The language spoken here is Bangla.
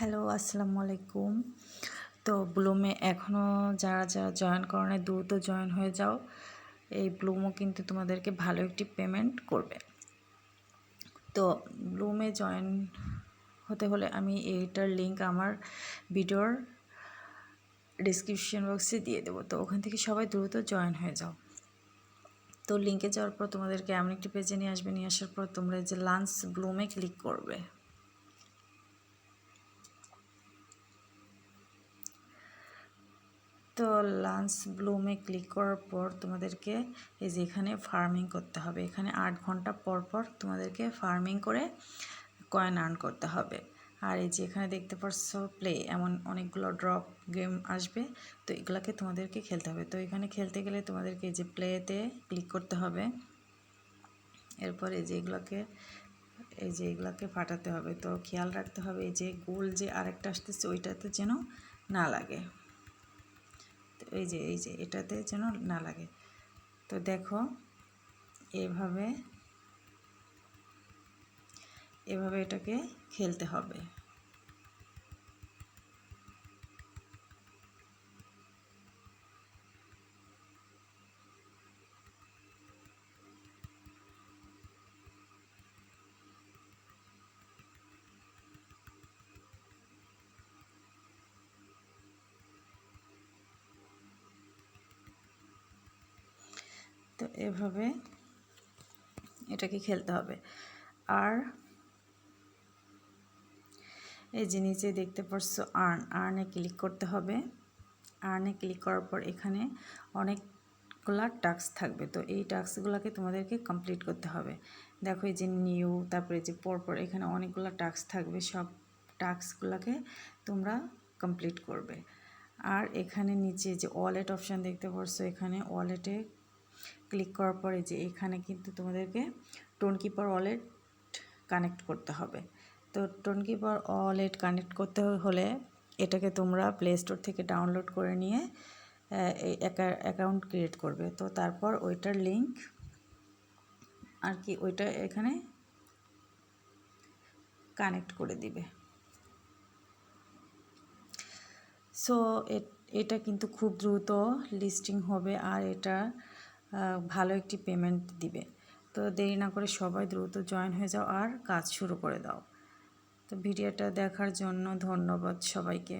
হ্যালো, আসসালামু আলাইকুম। তো ব্লুমে এখনও যারা জয়েন করো নাই দ্রুত জয়েন হয়ে যাও। এই ব্লুমও কিন্তু তোমাদেরকে ভালো একটি পেমেন্ট করবে। তো ব্লুমে জয়েন হতে হলে আমি এইটার লিঙ্ক আমার ভিডিওর ডিসক্রিপশন বক্সে দিয়ে দেবো। তো ওখান থেকে সবাই দ্রুত জয়েন হয়ে যাও। তো লিঙ্কে যাওয়ার পর তোমাদেরকে এমন একটি পেজে নিয়ে আসবে। নিয়ে আসার পর তোমরা যে লাঞ্চ ব্লুমে ক্লিক করবে। তো লাঞ্চ ব্লুমে ক্লিক করার পর তোমাদেরকে এই যে এখানে ফার্মিং করতে হবে। এখানে 8 ঘন্টা পর পর তোমাদেরকে ফার্মিং করে কয়েন আর্ন করতে হবে। আর এই যে এখানে দেখতে পাচ্ছ প্লে, এমন অনেকগুলো ড্রপ গেম আসবে। তো এগুলাকে তোমাদেরকে খেলতে হবে। তো এখানে খেলতে গেলে তোমাদেরকে এই যে প্লেতে ক্লিক করতে হবে। এরপর এই যে এগুলাকে ফাটাতে হবে। তো খেয়াল রাখতে হবে এই যে গোল যে আরেকটা আসতেছে ওইটাতে যেন না লাগে। এই যে এটাতে যেন না লাগে। তো দেখো এভাবে এটাকে খেলতে হবে। তো এভাবে এটাকে খেলতে হবে। আর এই যে নিচে দেখতে পাচ্ছ আর্নে ক্লিক করতে হবে। আর্নে ক্লিক করার পর এখানে অনেকগুলা টাস্ক থাকবে। তো এই টাস্কগুলোকে তোমাদেরকে কমপ্লিট করতে হবে। দেখো এই যে নিউ, তারপরে যে পরপর এখানে অনেকগুলো টাস্ক থাকবে। সব টাস্কগুলোকে তোমরা কমপ্লিট করবে। আর এখানে নিচে যে ওয়ালেট অপশান দেখতে পাচ্ছ, এখানে ওয়ালেটে ক্লিক করার পরে যে এখানে কিন্তু তোমাদেরকে টোনকিপার ওয়ালেট কানেক্ট করতে হবে। তো টোনকিপার ওয়ালেট কানেক্ট করতে হলে এটাকে তোমরা প্লে স্টোর থেকে ডাউনলোড করে নিয়ে এই অ্যাকাউন্ট ক্রিয়েট করবে। তো তারপর ওইটার লিঙ্ক আর কি ওইটা এখানে কানেক্ট করে দিবে। সো এটা কিন্তু খুব দ্রুত লিস্টিং হবে আর এটা ভালো একটি পেমেন্ট দিবে। তো দেরি না করে সবাই দ্রুত জয়েন হয়ে যাও আর কাজ শুরু করে দাও। তো ভিডিওটা দেখার জন্য ধন্যবাদ সবাইকে।